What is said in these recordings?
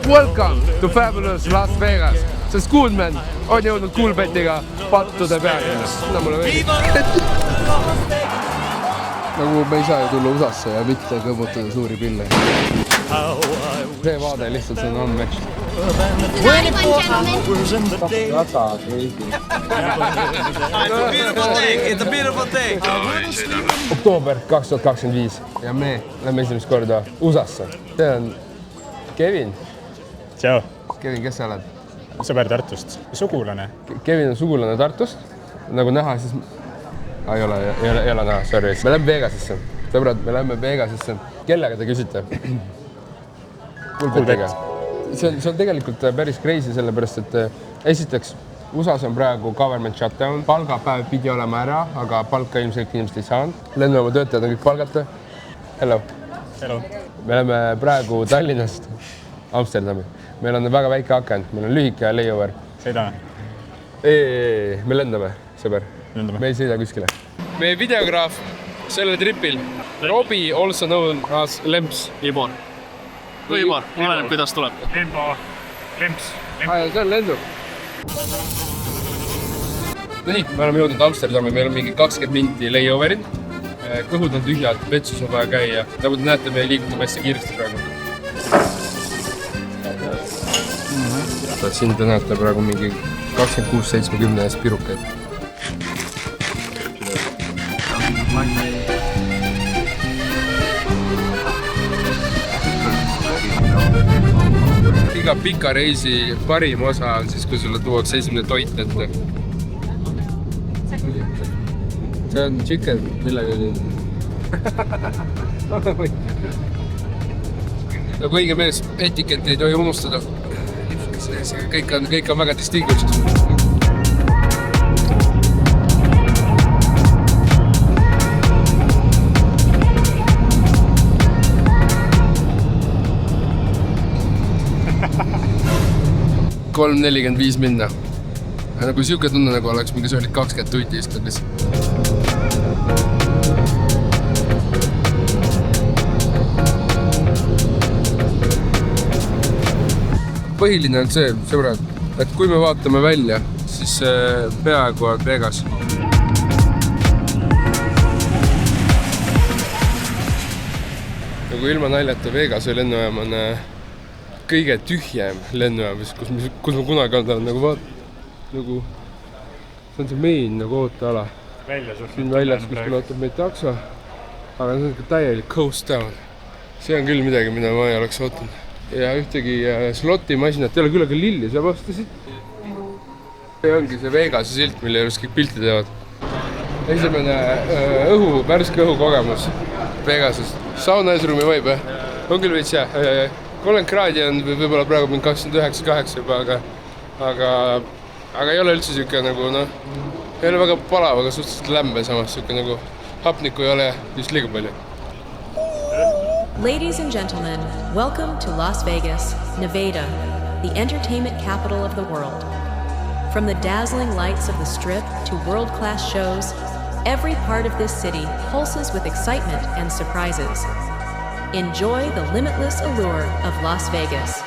Welcome to fabulous Las Vegas, sest Kuulmen on jõudnud Kuulbetiga pattude peale. Anna mulle veidi. Nagu me ei saa ju tulla USA-sse ja mitte kõmmutada suuri pille. See vaade lihtsalt see on unmatched. It's a beautiful day. Oktoober 2025 ja me lähme esimest korda USA-sse. See on Kevin. Tšau. Kevin, kes sa oled? Sõber Tartust. Sugulane. Kevin on sugulane Tartust. Nagu näha, siis... ei ole näha, sorry. Me lähme Vegasesse. Sõbrad, me lähme Vegasesse. Kellega te küsite? Kuulbetiga. See on tegelikult päris crazy, sellepärast, et esiteks USA-s on praegu government shutdown. Palgapäev pidi olema ära, aga palka ilmselt inimesed ei saanud. Lennujaama töötajad on kõik palgata. Hello. Hello. Me oleme praegu Tallinnast Amsterdami. Meil on väga väike aken, meil on lühike layover. Sõidame. Me lendame, sõber. Me ei sõida kuskile. Meie videograaf sellel tripil, Robbie, also known as Lemps. Ibor. Või Ibor, oleneb kuidas tuleb. Lemps. See on lendu. Nii, me oleme jõudnud Amsterdami, meil on mingi 20 minti layoverid. Kõhud on tühjad, vetsus on vaja käia. Nagu te näete, me liigume hästi kiiresti praegu. Siin te näete praegu mingi 26-70 eest pirukeid. Iga pika reisi parim osa on siis, kui sulle tuuakse esimene toit ette. See on chicken, millega nüüd. Nagu õige mees, etiketti ei tohi unustada. Kõik on väga distinguished. $3.45 minna. Nagu siuke tunne, nagu oleks mingi solid 20 tundi istud lihtsalt. Põhiline on see, sõbrad, et kui me vaatame välja, siis peaaegu on Vegas. Nagu ilma naljata Vegase lennujaam on kõige tühjem lennujaam, kus ma kunagi olen nagu vaat, nagu see on see main nagu ooteala. Siin väljas, kus meil ootab meid takso, aga see on ka täielik coast down. See on küll midagi, mida ma ei oleks ootanud. Ja ühtegi sloti masinat ei ole küll, aga lilli sa vastasid. See ongi see Vegase silt, mille juures kõik pilti teevad. Esimene värske õhu kogemus Vegases. Sauna eesruumi võib, on küll veits, 30 kraadi on võib-olla praegu 29-8 juba, aga ei ole üldse siuke nagu, ei ole väga palav, aga suhteliselt lämbe samas, siuke nagu hapnikku ei ole just liiga palju. Ladies and gentlemen, welcome to Las Vegas, Nevada, the entertainment capital of the world. From the dazzling lights of the Strip to world-class shows, every part of this city pulses with excitement and surprises. Enjoy the limitless allure of Las Vegas.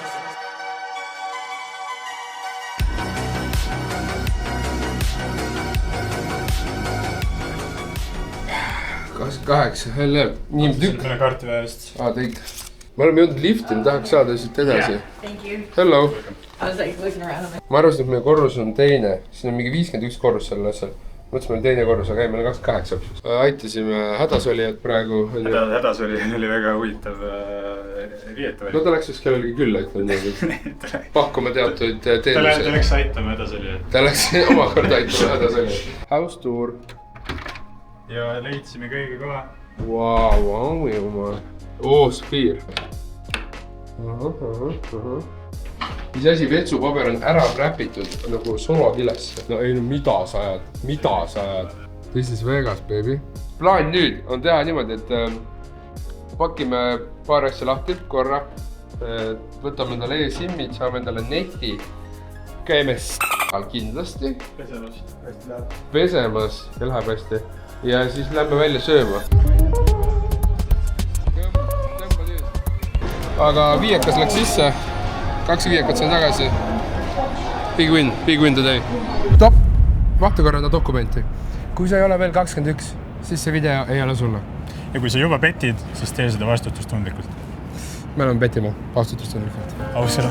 28, hell yeah. Nii tükk. Selle kaarti väärist. Thank. Me oleme jõudnud lifti, me tahaks saada siit edasi. Hello. Ma arvasin, et meie korrus on teine. Siin on mingi 51 korrus sellel asjal. Mõtlesime teine korrus, aga ei, meil on 28. Aitasime hädasolijad praegu. Hädasolija oli väga huvitav riietu. No ta läks just kellelgi küll, et pakkuma teatuid teenuseid. Ta läks aitama hädasolijad. Ta läks omakorda aitama hädasolijad. House tour. Ja leidsime kõige koha. Vau, Sphere. Mis asi, vetsupaber on ära räpitud nagu solokilesse. No ei, mida sa ajad? This is Vegas, baby. Plaan nüüd on teha niimoodi, et pakime paar asja lahti korra. Võtame endale e-simmid, saame endale neti. Käime kindlasti. Pesemas ja läheb hästi. Ja siis lähme välja sööma. Aga viiekas läks sisse. 2 viiekat sain tagasi. Big win today. Top, vahta korra dokumenti. Kui sa ei ole veel 21, siis see video ei ole sulle. Ja kui sa juba petid, siis tee seda vastutustundlikult. Me oleme petima vastutustundlikult. Ausõna.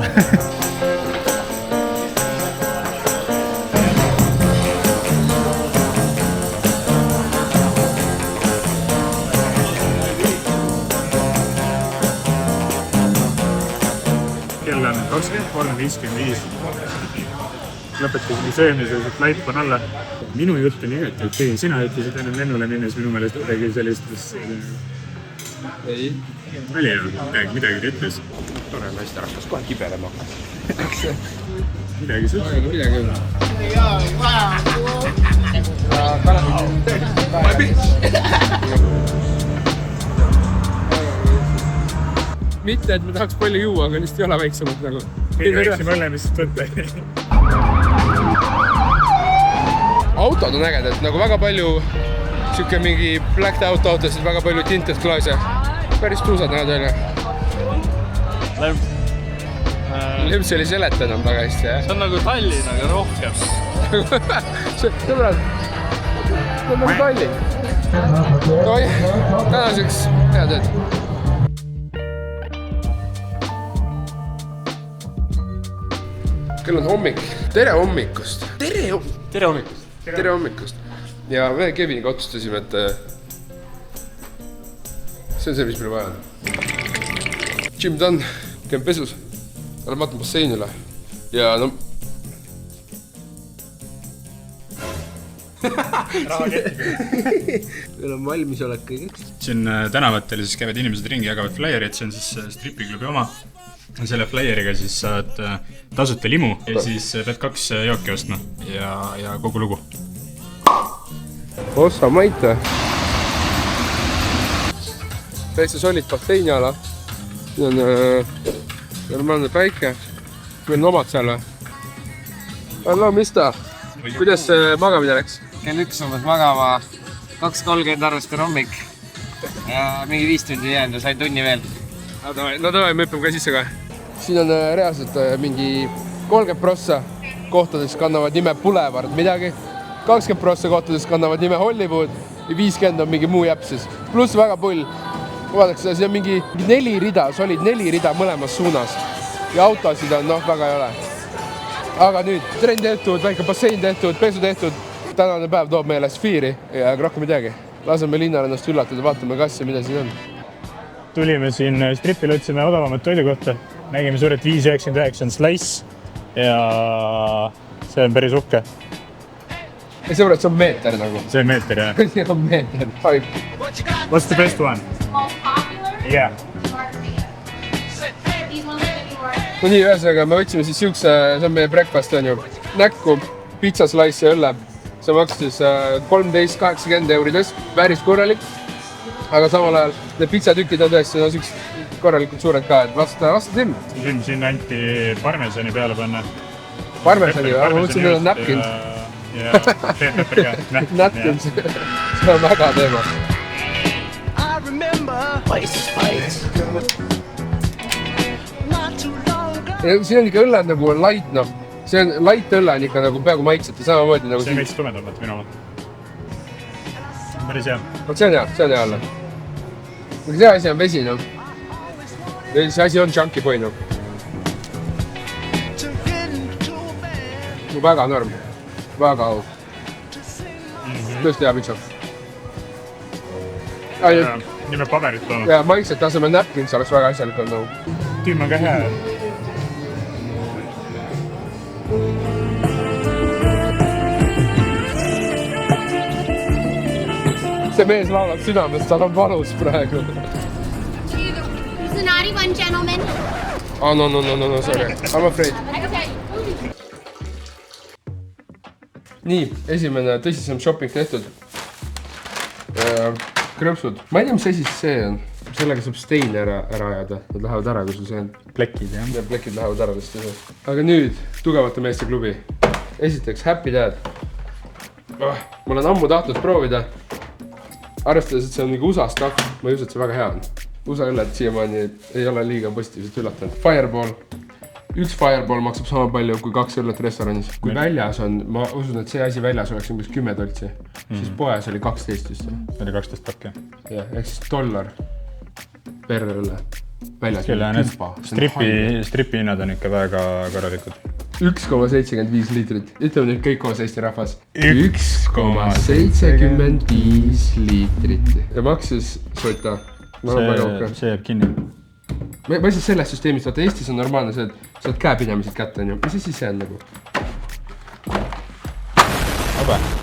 Kell on 23.55. Lõpetasime söömise, et laip on alla. Minu jutt on igati okei. Sina ütlesid enne lennule minnes minu meelest midagi sellist. Ei. Oli midagi ütles. Tore naiste rahvas kohe kibelema hakkas. Midagi sõlta. Midagi õnne. Mitte, et me tahaks palju juua, aga lihtsalt ei ole väiksemad nagu. Ei väiksem õlle, mis võtta. Autod on ägedad, nagu väga palju siuke mingi blacked out autosid, väga palju tinted klaase. Päris tuusad näed välja. Lemps oli seleta enam väga hästi, jah? See on nagu Tallinn, aga rohkem. Sõbrad, see on nagu Tallinn. Oi, tänaseks head ööd. Kell on hommik. Tere hommikust! Tere hommikust! Ja me Keviniga otsustasime, et see on see, mis meil vaja on. Gym done, käin pesus. Olen vaatan basseinile. Ja no... Meil on valmisolek kõigeks. Siin tänavatel siis käivad inimesed ringi, jagavad flyeri, et see on siis stripiklubi oma. Selle flyeriga siis saad tasuta limu ja siis pead 2 jooki ostma ja kogu lugu. Ossa maite. Täitsa solid basseiniala. Siin on normaalne päike. Meil on omad seal või? Hallo, mis ta? Kuidas magamine läks? Kell 1 umbes magama, 2.30 arvestan hommik ja mingi 5 tundi jäänud ja sain tunni veel. No davai, me hüppame ka sisse ka. Siin on reaalselt mingi 30% kohtades kannavad nime Boulevard midagi, 20% kohtades kannavad nime Hollywood ja 50 on mingi muu jäpp siis. Pluss väga pull. Vaadaks, siin on mingi 4 rida, solid 4 rida mõlemas suunas ja autosid on väga ei ole. Aga nüüd trenn tehtud, väike bassein tehtud, pesu tehtud. Tänane päev toob meile sfiiri ja rohkem midagi. Laseme linnal ennast üllatada, vaatame kas ja mida siin on. Tulime siin stripil, otsime odavamat toidukohta. Nägime suuret 5.99 on slice ja see on päris uhke. Ja sõbrad, see on meeter nagu. See on meeter, jah. See on meeter. What's the best one? Most popular? Yeah. These ones are anywhere. No nii, ühesõnaga, me võtsime siis siukse, see on meie breakfast on ju. Näkku, pizza slice ja õlle. See maksis 13.80 €, päris korralik. Aga samal ajal need pizzatükid on tõesti korralikult suured ka, et vasta Tim. Siin anti parmesani peale panna. Parmesani või? Ma mõtlesin, et on napkins. Ja pepper ka. Napkins. See on väga teema. Siin on ikka õlled nagu light, noh. See on light õlle on ikka nagu peaaegu maitsete samamoodi nagu see on veits tumedamalt minu omalt. Päris hea. See on hea õlle. Aga see asi on vesi, noh. See asi on junkie boy, noh. Väga norm. Väga au. Tõesti hea pitsa. Nime paberit tooma. Ja maitset taseme napkins oleks väga asjalik on nagu. Tüüm on ka hea. See mees laulab südamest, tal on valus praegu. Who's the naughty one, gentlemen? Oh, no, sorry. I'm afraid. Okay. Nii, esimene tõsisem shopping tehtud. Krõpsud. Ma ei tea, mis asi see on. Sellega saab steine ära ajada. Nad lähevad ära, kui sul see on. Plekid, jah. Ja plekid lähevad ära vist. Aga nüüd, tugevate meeste klubi. Esiteks, Happy Dad. Ma olen ammu tahtnud proovida. Arvestades, et see on mingi USA stuff, ma ei usu, et see väga hea on. USA õlled siiamaani ei ole liiga positiivselt üllatanud. Fireball. üks Fireball maksab sama palju kui 2 õllet restoranis. Kui väljas on, ma usun, et see asi väljas oleks umbes 10 toltsi, siis poes oli 12 just. Oli 12 pakki. Jah, ehk siis $1 per õlle. Väljas küll on stripi hinnad on ikka väga korralikud. 1,75 liitrit. Ütleme nüüd kõik koos Eesti rahvas. 1,75 liitrit. Ja maksis sota. See jääb kinni. Ma ei saa sellest süsteemist, vaata Eestis on normaalne see, et saad käepidamised kätte, on ju. Mis see siis on nagu?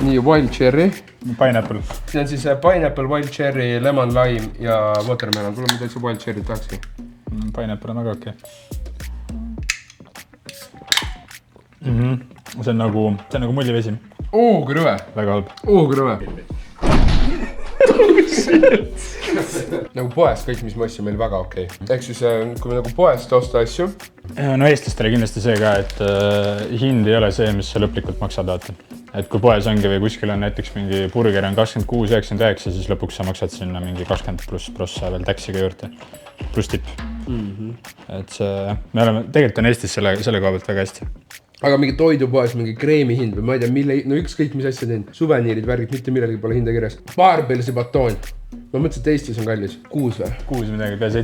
Nii, wild cherry. Pineapple. See on siis pineapple, wild cherry, lemon, lime ja watermelon. Kuule, ma täitsa wild cherry tahakski. Pineapple on väga okei. See on nagu mullivesi. Kui rõve. Väga halb. Kui rõve. Nagu poes kõik, mis ma asju meil väga okei. Ehk siis, kui me nagu poest osta asju. No eestlastele kindlasti see ka, et hind ei ole see, mis sa lõplikult maksad vaata. Et kui poes ongi või kuskil on näiteks mingi burger on 26,99, siis lõpuks sa maksad sinna mingi 20 pluss prossa veel taksiga juurde. Pluss tipp. Et see, me oleme, tegelikult on Eestis selle koha pealt väga hästi. Aga mingi toidupoes, mingi kreemi hind või ma ei tea, no ükskõik mis asja teen. Suveniirid, värgid, mitte millelgi pole hinda kirjas. Baarbelsi batoon. Ma mõtlesin, et Eestis on kallis. 6 või? 6 midagi, pea $7.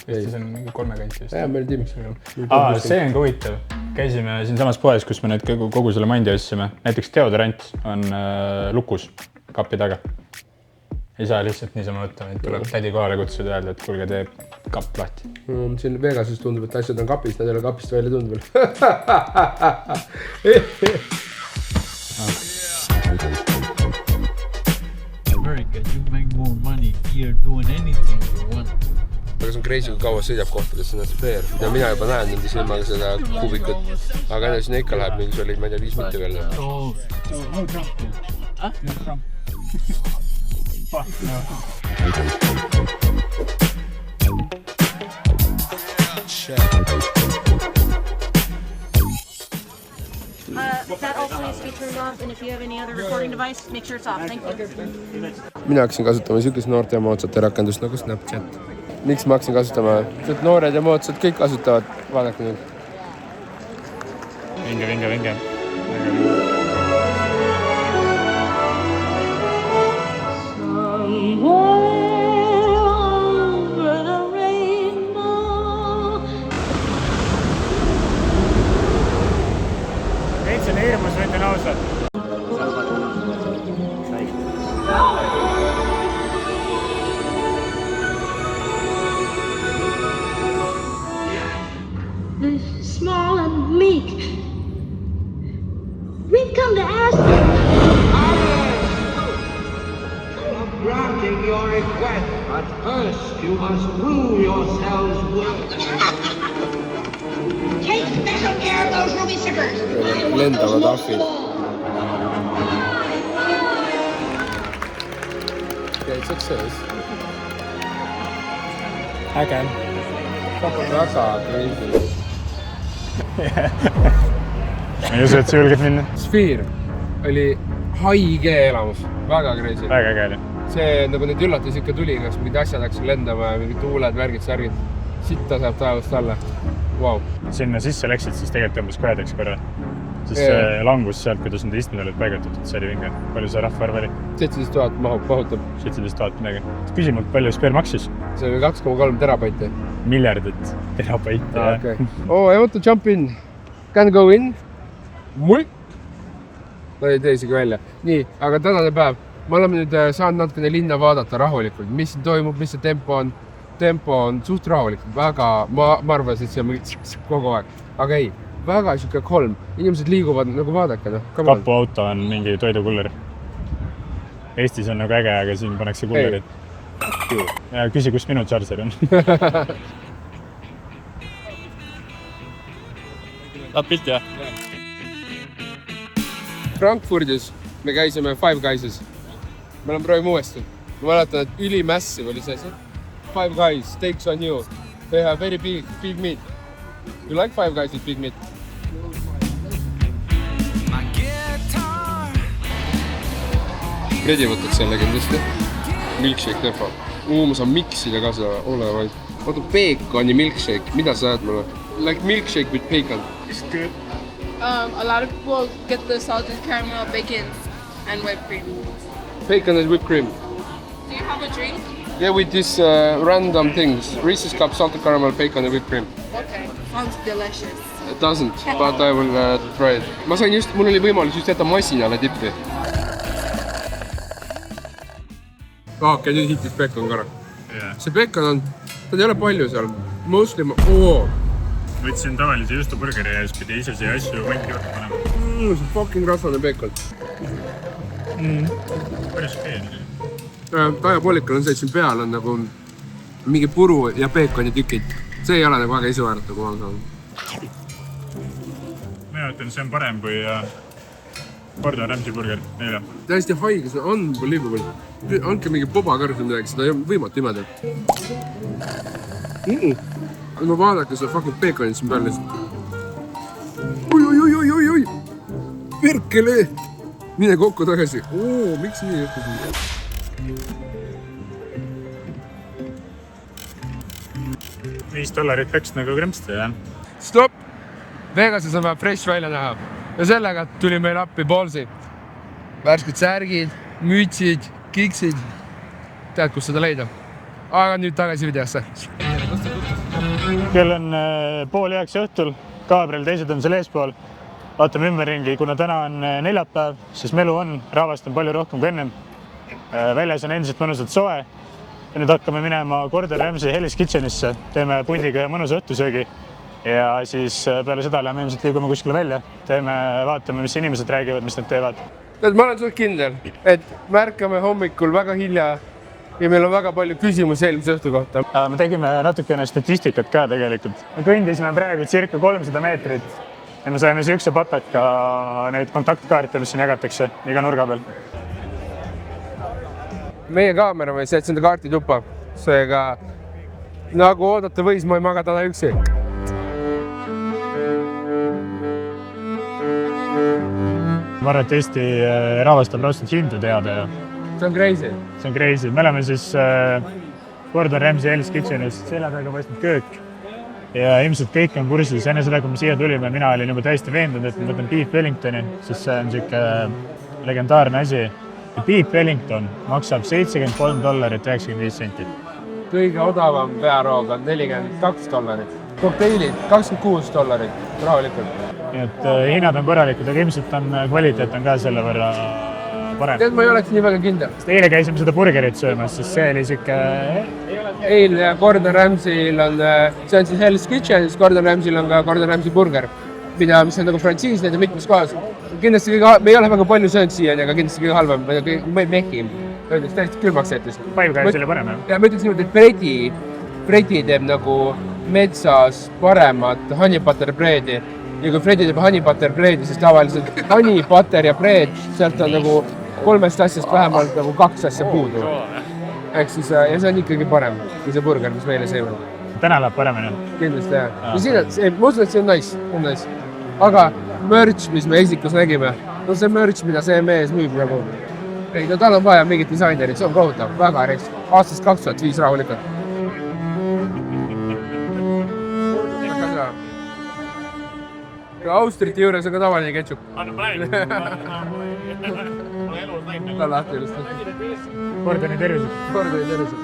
Eestis on mingi 3 kanti just. Meil tiimiks. See on ka huvitav. Käisime siin samas poes, kus me nüüd kogu selle mandi ostsime. Näiteks deodorant on lukus kapi taga. Ei saa lihtsalt niisama võtta, et tuleb tädi kohale kutsuda ja öelda, et kuulge, tee kapp lahti. Siin Vegases tundub, et asjad on kapis, nad ei ole kapist välja tundub veel. America, you make more money here doing anything you want. Aga see on crazy, kui kaua sõidab kohtadesse ennast fair. Ja mina juba näen nende silmaga seda kubikut. Aga enne sinna ikka läheb mingi, see oli, ma ei tea, 5 mitte veel. No Trump. Huh? No Trump. Fuck no. That also needs to be turned off, and if you have any other recording device, make sure it's off. Thank you. Mina hakkasin kasutama sükest noorte ja moodsate rakendust nagu Snapchat. Miks ma hakkasin kasutama? Sest noored ja moodsad kõik kasutavad. Vaadake nüüd. Vinge. Veits on hirmus, ma ütlen ausalt. Small and meek. We've come to ask you. I'm granting your request, but first you must prove yourselves worthy. Take special care of those ruby suckers. Lendavad ahvid. Great success. Äge. Väga crazy. Ma ei usu, et sa julged minna. Sphere oli haige elamus. Väga crazy. Väga äge oli. See nagu neid üllatus ikka tuli, kas mingid asjad hakkasid lendama ja mingid tuuled, värgid, särgid. Sitta saab taevast alla. Wow. Sinna sisse läksid, siis tegelikult tõmbas koedaks korra. Siis see langus sealt, kuidas need istmed olid paigatatud, see oli vinge. Palju see rahvaarv oli? 17 000 mahutab. 17 000 midagi. Küsi mult, palju Sphere maksis? See oli 2,3 terabaiti. Miljardit terabaiti. Okay. Oh, I want to jump in. Can go in? Mui? No ei tee isegi välja. Nii, aga tänane päev. Ma oleme nüüd saanud natukene linna vaadata rahulikult. Mis siin toimub, mis see tempo on? Tempo on suht rahulikult. Väga, ma arvasin, et see on mingi kogu aeg. Aga ei, väga siuke kolm. Inimesed liiguvad nagu vaadake. Kapu auto on mingi toidukulleri. Eestis on nagu äge, aga siin paneks kullerid. Ja küsi, kus minu charger on. Tahad pilti, jah? Frankfurdis me käisime Five Guys'is. Me oleme proovime uuesti. Ma mäletan, et ülimassive oli see asi. Five Guys, steaks on you. They have very big meat. You like Five Guys with big meat? Kredi võtaks selle kindlasti. Milkshake tefa. Ma saan miksida ka seda olevaid. Oota, peekoni milkshake. Mida sa ajad mulle? like milkshake with bacon. It's good. A lot of people get the salted caramel, bacon, and whipped cream. Bacon and whipped cream. Do you have a drink? Yeah, with these random things. Reese's cup, salted caramel, bacon and whipped cream. Okay. Sounds delicious. It doesn't, but I will try it. Ma sain just, mul oli võimalus just jätta masinale tippi. Okei, nüüd hitis bacon korra. See bacon on, ta ei ole palju seal. Mostly Võtsin tavalise juustuburgeri ja siis pidi ise siia asju manki juurde panema. See fucking rasvane bacon. Päris okei. Tajapolikul on see, et siin peal on nagu mingi puru ja baconi tükid. See ei ole nagu väga isuväärt, nagu ma saan. Mina ütlen, see on parem kui Gordon Ramsay burger neile. Täiesti haige, see on unbelievable. Andke mingi bobakarv või midagi, seda ei ole võimatu imeda. Ma vaadake seda fucking baconit siin peal lihtsalt. Oi! Perkele! Mine kokku tagasi. Miks nii juhtus? $5 läks nagu krempsti, jah? Stop! Vegases on vaja fresh välja näha. Ja sellega tuli meil appi Ballsi. Värsked särgid, mütsid, kiksid. Tead, kus seda leida. Aga nüüd tagasi videosse. Kell on 8:30 õhtul. Gabriel teised on seal eespool. Vaatame ümberringi, kuna täna on neljapäev, siis melu on, rahvast on palju rohkem kui ennem. Väljas on endiselt mõnusalt soe. Ja nüüd hakkame minema Gordon Ramsay Hell's Kitchenisse. Teeme pundiga ja mõnusa õhtusöögi. Ja siis peale seda läheme ilmselt liigume kuskile välja. Vaatame, mis inimesed räägivad, mis nad teevad. Ma olen suht kindel, et märkame hommikul väga hilja ja meil on väga palju küsimusi eelmise õhtu kohta. Me tegime natukene statistikat ka tegelikult. Me kõndisime praegu circa 300 meetrit ja me saime siukse papeka neid kontaktkaarte, mis siin jagatakse iga nurga peal. Meie kaamera võis jätta enda kaarti tuppa. Seega, nagu oodata võis, ma ei maga täna üksi. Ma arvan, et Eesti rahvast on raudselt hindu teada. See on crazy. See on crazy. Me oleme siis Gordon Ramsay Hell's Kitchenis, selle taga paistab köök. Ja ilmselt kõik on kursis. Enne seda, kui me siia tulime, mina olin juba täiesti veendunud, et ma võtan Beef Wellingtoni, sest see on siuke legendaarne asi. Beef Wellington maksab $73.95. Kõige odavam pearoog on $42. Kokteilid $26 rahulikult. Nii et hinnad on korralikud, aga ilmselt on kvaliteet on ka selle võrra parem. Tead, ma ei oleks nii väga kindel. Eile käisime seda burgerit söömas, siis see oli siuke... Eile Gordon Ramsay'l on, see on siis Hell's Kitchen, siis Gordon Ramsay'l on ka Gordon Ramsay burger, mis on nagu frantsiis nende mitmes kohas. Kindlasti me ei ole väga palju söönud siiani, aga kindlasti kõige halvem, ma ei mekim. Öeldes täiesti külmaks jättes. Five Guys oli parem, jah? Ja ma ütleks niimoodi, et Freddy teeb nagu metsas paremat honey butter breadi. Ja kui Freddy teeb honey butter breadi, siis tavaliselt honey butter ja bread, sealt on nagu 3 asjast vähemalt nagu 2 asja puudu. Ehk siis, ja see on ikkagi parem kui see burger, mis meile seevad. Täna läheb paremini. Kindlasti, jah. Ja siin, ma usun, et see on nice. Aga merch, mis me esikus nägime, no see merch, mida see mees müüb nagu. Ei, no tal on vaja mingit disainerit, see on kohutav, väga reiks. Aastast 2005 rahulikult. Ja Austriti juures on ka tavaline ketšup. Anna praegu. Ta on lahti ilustab. Gordoni tervised. Gordoni tervised.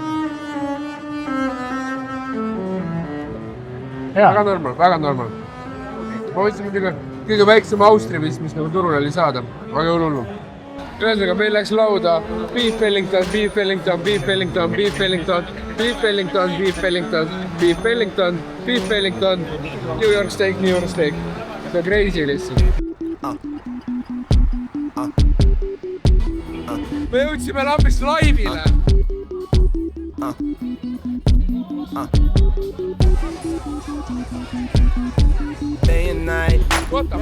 Väga normal. Ma võtsin muidugi kõige väiksem Austri, mis nagu turul oli saada. Väga hullu. Ühesõnaga, meil läks lauda Beef Wellington, Beef Wellington, Beef Wellington, Beef Wellington, Beef Wellington, Beef Wellington, Beef Wellington, Beef Wellington, New York Steak. See on crazy lihtsalt. Me jõudsime lambist laivile. Oota.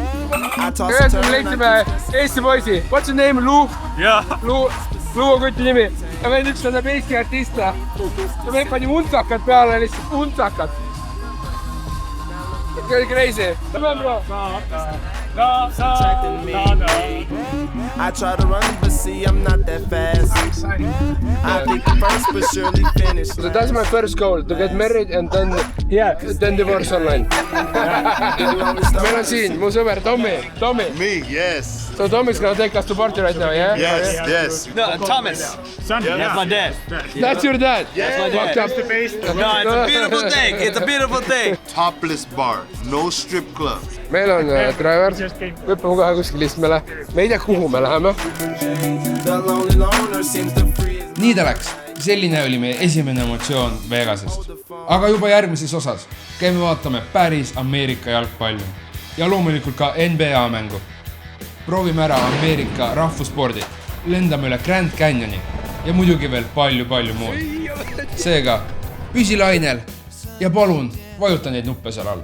Ühes me leidsime Eesti poisi. What's your name? Luu? Luu on kuti nimi. Ja meil üks on Eesti artista. Ja meil pani untsakad peale, lihtsalt untsakad. See oli crazy. Come on, bro. I try to run, but see, I'm not that fast. I think first, but surely finish. So that's my first goal, to get married and then divorce online. Meil on siin mu sõber Tommy. Me, yes. So Tommy's gonna take us to party right now, yeah? Yes. No, Thomas. That's my dad. That's your dad? That's my dad. No, it's a beautiful thing. It's a beautiful thing. Topless bar, no strip club. Meil on driver, võtame kohe kuskil istmele. Me ei tea, kuhu me läheme. Nii ta läks. Selline oli meie esimene emotsioon Vegasest. Aga juba järgmises osas käime vaatame päris Ameerika jalgpalli. Ja loomulikult ka NBA mängu. Proovime ära Ameerika rahvusspordi. Lendame üle Grand Canyoni. Ja muidugi veel palju muud. Seega, püsi lainel ja palun vajuta neid nuppe seal all.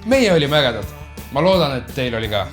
Meie olime ägedad. Ma loodan, et teil oli ka.